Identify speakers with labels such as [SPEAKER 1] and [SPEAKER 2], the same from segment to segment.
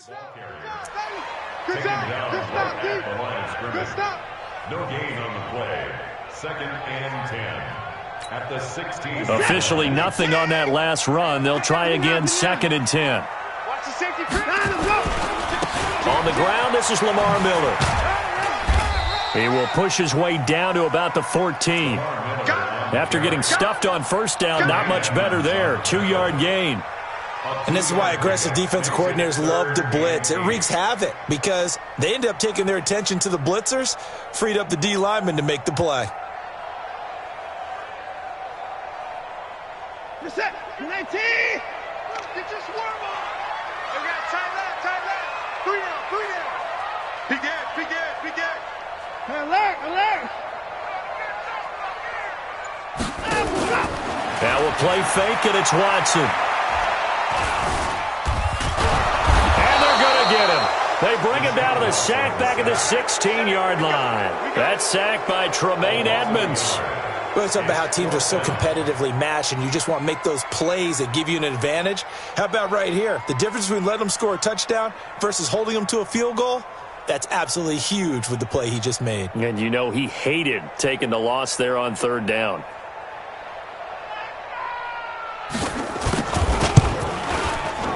[SPEAKER 1] Good job. Good stop, D. Good stop.
[SPEAKER 2] No gain on the play. 2nd and 10. At the 16.
[SPEAKER 3] Officially nothing on that last run. They'll try again 2nd and 10.
[SPEAKER 1] Watch the safety.
[SPEAKER 3] On the ground, this is Lamar Miller. He will push his way down to about the 14. After getting stuffed on first down, not much better there. 2-yard gain.
[SPEAKER 4] And this is why aggressive defensive coordinators love to blitz. It wreaks havoc because they end up taking their attention to the blitzers, freed up the D lineman to make the play.
[SPEAKER 1] You're set. 19. Get your swarm on. You got time left. 3 down. Begin. Alert.
[SPEAKER 3] Now we'll play fake, and it's Watson. Get him. They bring him down to the sack back at the 16-yard line. That sack by Tremaine Edmonds.
[SPEAKER 4] Well, it's about how teams are so competitively matched, and you just want to make those plays that give you an advantage. How about right here? The difference between letting them score a touchdown versus holding them to a field goal, that's absolutely huge with the play he just made.
[SPEAKER 3] And you know he hated taking the loss there on 3rd down.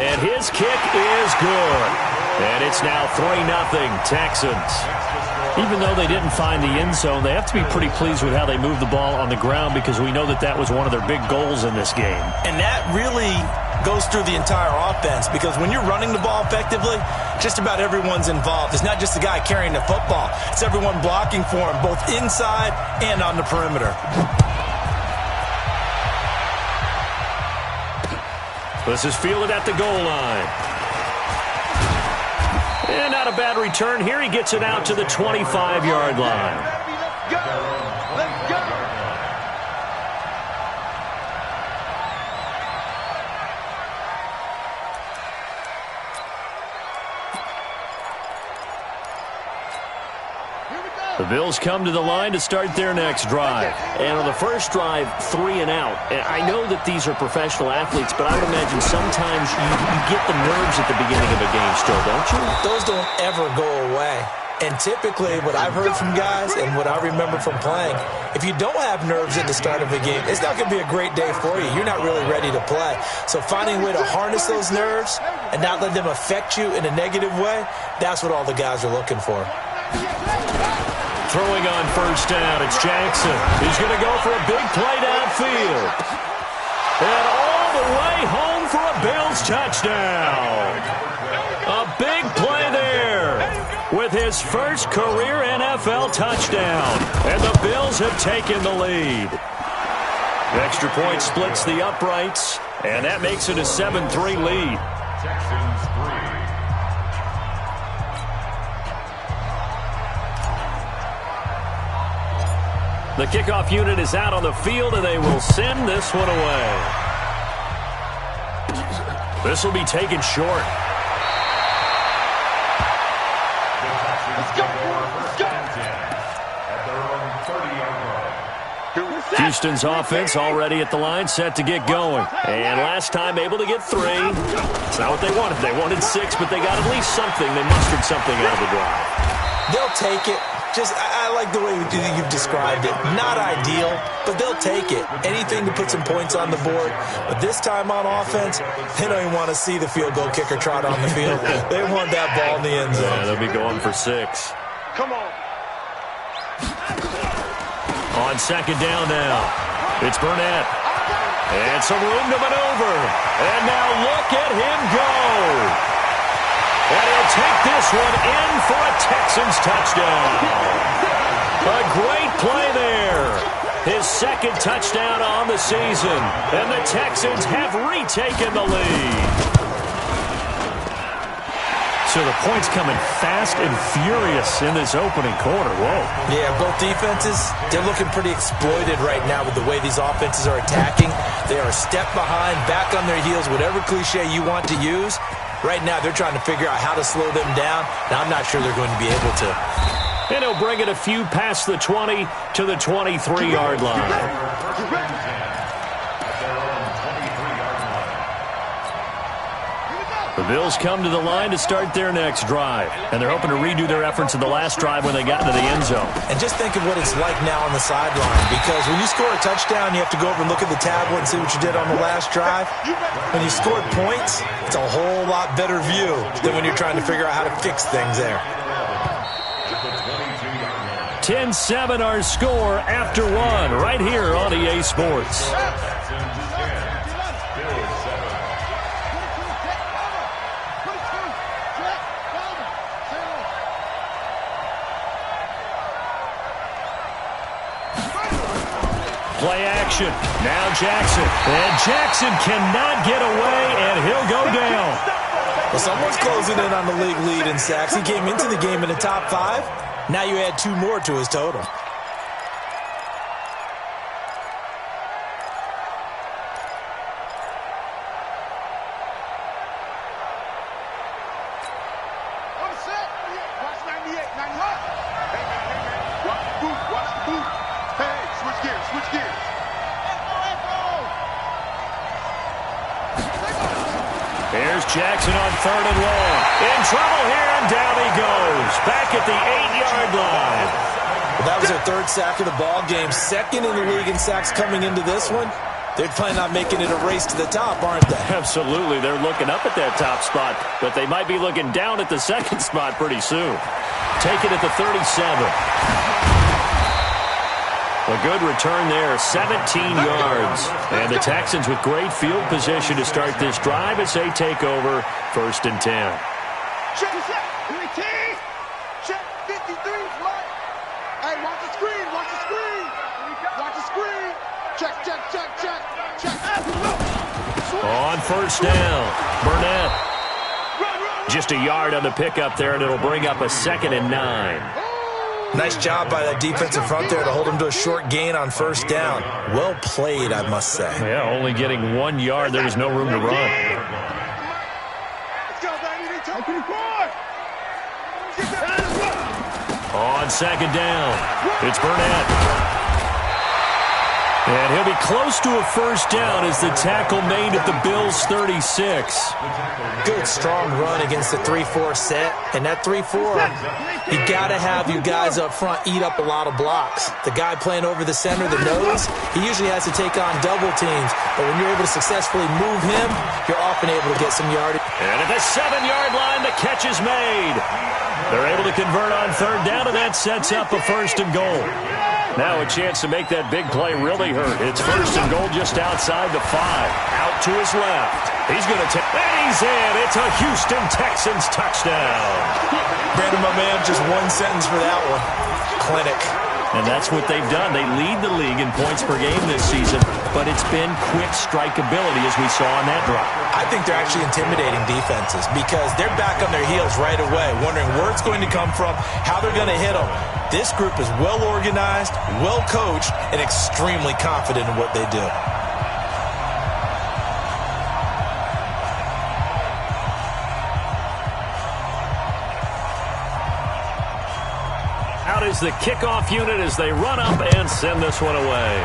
[SPEAKER 3] And his kick is good. And it's now 3-0 Texans. Even though they didn't find the end zone, they have to be pretty pleased with how they moved the ball on the ground because we know that was one of their big goals in this game.
[SPEAKER 4] And that really goes through the entire offense because when you're running the ball effectively, just about everyone's involved. It's not just the guy carrying the football. It's everyone blocking for him, both inside and on the perimeter.
[SPEAKER 3] This is fielded at the goal line. And not a bad return here. He gets it out to the 25-yard line.
[SPEAKER 1] Let's go.
[SPEAKER 3] The Bills come to the line to start their next drive. And on the first drive, 3 and out. And I know that these are professional athletes, but I would imagine sometimes you get the nerves at the beginning of a game still, don't you?
[SPEAKER 4] Those don't ever go away. And typically, what I've heard from guys and what I remember from playing, if you don't have nerves at the start of a game, it's not going to be a great day for you. You're not really ready to play. So finding a way to harness those nerves and not let them affect you in a negative way, that's what all the guys are looking for.
[SPEAKER 3] Throwing on first down, it's Jackson. He's going to go for a big play downfield. And all the way home for a Bills touchdown. A big play there with his first career NFL touchdown. And the Bills have taken the lead. The extra point splits the uprights, and that makes it a 7-3 lead.
[SPEAKER 2] Texans 3.
[SPEAKER 3] The kickoff unit is out on the field, and they will send this one away. This will be taken short.
[SPEAKER 1] Let's go.
[SPEAKER 3] Houston's offense already at the line, set to get going. And last time able to get 3. It's not what they wanted. They wanted 6, but they got at least something. They mustered something out of the drive.
[SPEAKER 4] They'll take it. I like the way you've described it. Not ideal, but they'll take it. Anything to put some points on the board. But this time on offense, they don't even want to see the field goal kicker trot on the field. They want that ball in the end zone.
[SPEAKER 3] Yeah, they'll be going for 6.
[SPEAKER 1] Come on.
[SPEAKER 3] On second down now, it's Burnett. And some room to maneuver. And now look at him go. And he'll take this one in for a Texans touchdown. A great play there. His second touchdown on the season. And the Texans have retaken the lead. So the points coming fast and furious in this opening quarter. Whoa.
[SPEAKER 4] Yeah, both defenses, they're looking pretty exploited right now with the way these offenses are attacking. They are a step behind, back on their heels, whatever cliche you want to use. Right now, they're trying to figure out how to slow them down, and I'm not sure they're going to be able to.
[SPEAKER 3] And he'll bring it a few past the 20 to the 23-yard line. The Bills come to the line to start their next drive, and they're hoping to redo their efforts in the last drive when they got into the end zone.
[SPEAKER 4] And just think of what it's like now on the sideline, because when you score a touchdown, you have to go over and look at the tablet and see what you did on the last drive. When you scored points, it's a whole lot better view than when you're trying to figure out how to fix things there.
[SPEAKER 3] 10-7 our score after one right here on EA Sports. Play action. Now Jackson. And Jackson cannot get away, and he'll go down.
[SPEAKER 4] Well, someone's closing in on the league lead in sacks. He came into the game in the top 5. Now you add 2 more to his total.
[SPEAKER 3] Here's Jackson on 3rd and long. In trouble here, and down he goes. Back at the 8-yard line.
[SPEAKER 4] Well, that was their 3rd sack of the ball game. 2nd in the league in sacks coming into this one. They're planning on making it a race to the top, aren't they?
[SPEAKER 3] Absolutely. They're looking up at that top spot, but they might be looking down at the 2nd spot pretty soon. Take it at the 37. A good return there, 17 yards. And the Texans with great field position to start this drive as they take over 1st and 10.
[SPEAKER 1] Check this out. Check 53. Hey, watch the screen. Watch the screen. Watch the screen. Check.
[SPEAKER 3] On 1st down, Burnett. Just a yard on the pickup there, and it'll bring up a 2nd and 9.
[SPEAKER 4] Nice job by that defensive front there to hold him to a short gain on 1st down. Well played, I must say.
[SPEAKER 3] Yeah, only getting 1 yard. There was no room to run. On 2nd down, it's Burnett. And he'll be close to a 1st down as the tackle made at the Bills' 36.
[SPEAKER 4] Good, strong run against the 3-4 set. And that 3-4, you got to have you guys up front eat up a lot of blocks. The guy playing over the center, the nose, he usually has to take on double teams. But when you're able to successfully move him, you're often able to get some yardage.
[SPEAKER 3] And at the 7-yard line, the catch is made. They're able to convert on 3rd down, and that sets up a 1st and goal. Now a chance to make that big play really hurt. It's 1st and goal just outside the 5. Out to his left. He's going to take, and he's in. It's a Houston Texans touchdown.
[SPEAKER 4] Brandon, my man, just 1 sentence for that one. Clinic.
[SPEAKER 3] And that's what they've done. They lead the league in points per game this season, but it's been quick strikeability as we saw on that drive.
[SPEAKER 4] I think they're actually intimidating defenses because they're back on their heels right away, wondering where it's going to come from, how they're going to hit them. This group is well organized, well coached, and extremely confident in what they do.
[SPEAKER 3] Out is the kickoff unit as they run up and send this one away.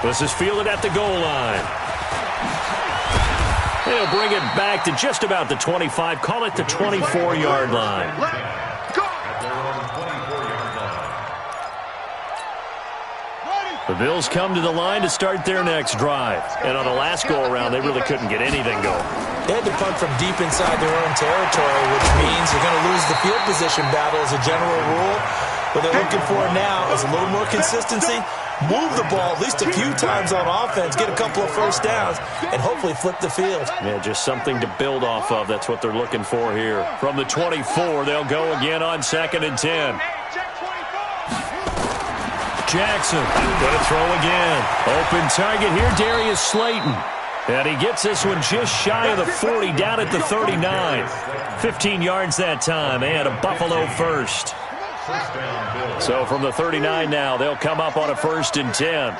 [SPEAKER 3] This is fielded at the goal line. They'll bring it back to just about the 25. Call it the 24-yard line. The Bills come to the line to start their next drive. And on the last go-around, they really couldn't get anything going.
[SPEAKER 4] They had to punt from deep inside their own territory, which means you're going to lose the field position battle as a general rule. What they're looking for now is a little more consistency, move the ball at least a few times on offense, get a couple of 1st downs, and hopefully flip the field.
[SPEAKER 3] Yeah, just something to build off of. That's what they're looking for here. From the 24, they'll go again on 2nd and 10. Jackson going to throw again. Open target here, Darius Slayton. And he gets this one just shy of the 40, down at the 39. 15 yards that time, and a Buffalo 1st. So from the 39 now, they'll come up on a 1st and 10.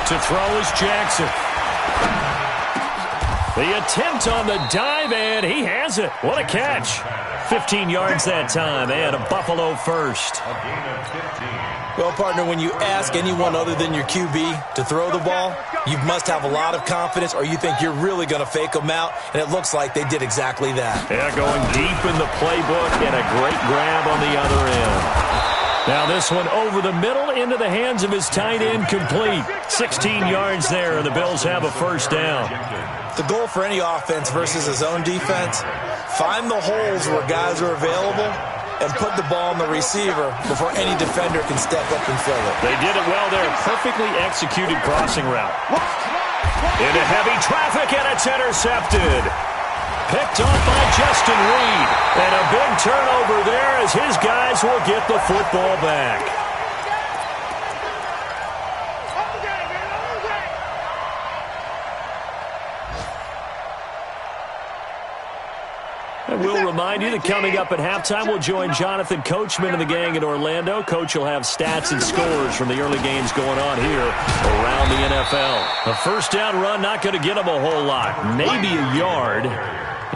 [SPEAKER 3] To throw is Jackson. The attempt on the dive, and he has it. What a catch. 15 yards that time, and a Buffalo 1st.
[SPEAKER 2] A gain of 15.
[SPEAKER 4] Well, partner, when you ask anyone other than your QB to throw the ball, you must have a lot of confidence or you think you're really going to fake them out, and it looks like they did exactly that.
[SPEAKER 3] Yeah, going deep in the playbook and a great grab on the other end. Now this one over the middle into the hands of his tight end, complete. 16 yards there, and the Bills have a first down.
[SPEAKER 4] The goal for any offense versus a zone defense, find the holes where guys are available and put the ball on the receiver before any defender can step up and fill it.
[SPEAKER 3] They did it well there. Perfectly executed crossing route. Into heavy traffic, and it's intercepted. Picked off by Justin Reed. And a big turnover there as his guys will get the football back. And we'll remind you that coming up at halftime, we'll join Jonathan Coachman and the gang in Orlando. Coach will have stats and scores from the early games going on here around the NFL. A first down run, not going to get them a whole lot. Maybe a yard.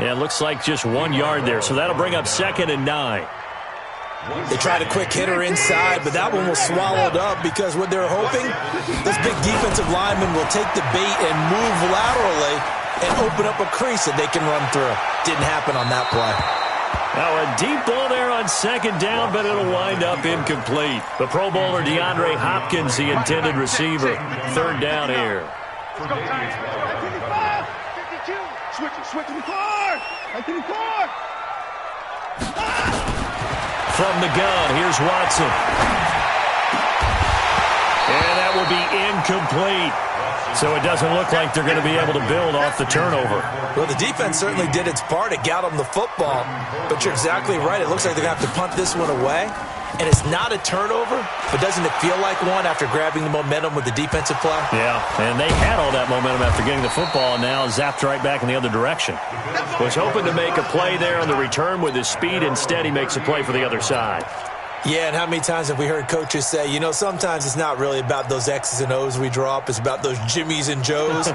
[SPEAKER 3] Yeah, it looks like just 1 yard there, so that'll bring up 2nd and 9.
[SPEAKER 4] They tried a quick hitter inside, but that one was swallowed up because what they're hoping, this big defensive lineman will take the bait and move laterally and open up a crease that they can run through. Didn't happen on that play.
[SPEAKER 3] Now a deep ball there on 2nd down, but it'll wind up incomplete. The Pro Bowler DeAndre Hopkins, the intended receiver. 3rd down here.
[SPEAKER 1] Switch to the car!
[SPEAKER 3] From the gun, here's Watson. And that will be incomplete. So it doesn't look like they're going to be able to build off the turnover.
[SPEAKER 4] Well, the defense certainly did its part. It got them the football. But you're exactly right. It looks like they're going to have to punt this one away. And it's not a turnover, but doesn't it feel like one after grabbing the momentum with the defensive play?
[SPEAKER 3] Yeah, and they had all that momentum after getting the football and now zapped right back in the other direction. Was hoping to make a play there on the return with his speed. Instead, he makes a play for the other side.
[SPEAKER 4] Yeah, and how many times have we heard coaches say, you know, sometimes it's not really about those X's and O's we draw up. It's about those Jimmies and Joes.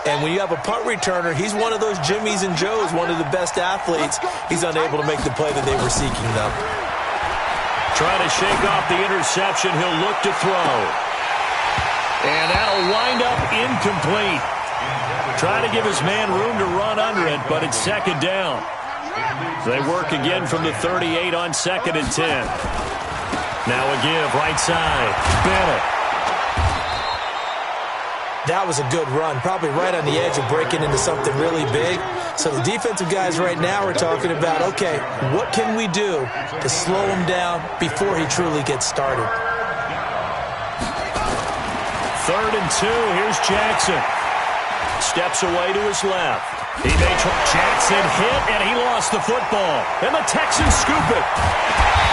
[SPEAKER 4] And when you have a punt returner, he's one of those Jimmies and Joes, one of the best athletes. He's unable to make the play that they were seeking, though.
[SPEAKER 3] Trying to shake off the interception. He'll look to throw. And that'll wind up incomplete. Trying to give his man room to run under it, but it's 2nd down. They work again from the 38 on 2nd and 10. Now a give, right side. Bennett.
[SPEAKER 4] That was a good run, probably right on the edge of breaking into something really big. So the defensive guys right now are talking about, okay, what can we do to slow him down before he truly gets started?
[SPEAKER 3] 3rd and 2, here's Jackson. Steps away to his left. He made Jackson hit, and he lost the football. And the Texans scoop it.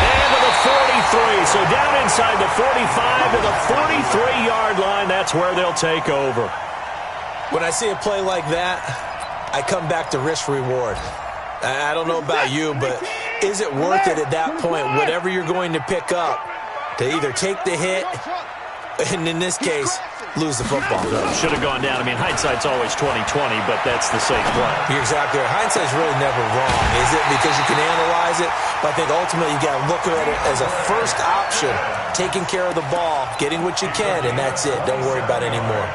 [SPEAKER 3] And to the 43. So down inside the 45 to the 43-yard line. That's where they'll take over.
[SPEAKER 4] When I see a play like that, I come back to risk-reward. I don't know about you, but is it worth it at that point, whatever you're going to pick up, to either take the hit, and in this case, lose the football?
[SPEAKER 3] Should have gone down. I mean, hindsight's always 20/20, but that's the safe play.
[SPEAKER 4] You're exactly right. Hindsight's really never wrong, is it? Because you can analyze it, but I think ultimately you got to look at it as a first option, taking care of the ball, getting what you can, and that's it. Don't worry about any more.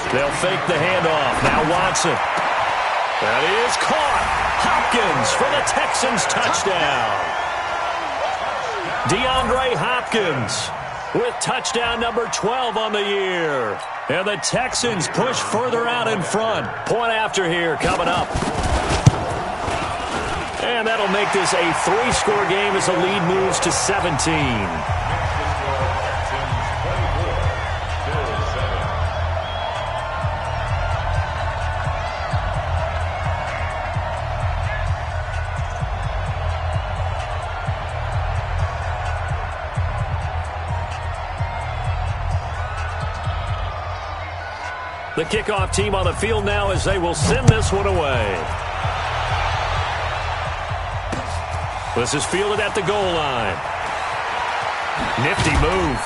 [SPEAKER 3] They'll fake the handoff. Now Watson. That is caught. Hopkins for the Texans touchdown. DeAndre Hopkins with touchdown number 12 on the year. And the Texans push further out in front. Point after here coming up. And that'll make this a 3-score game as the lead moves to 17. The kickoff team on the field now as they will send this one away. This is fielded at the goal line. Nifty move.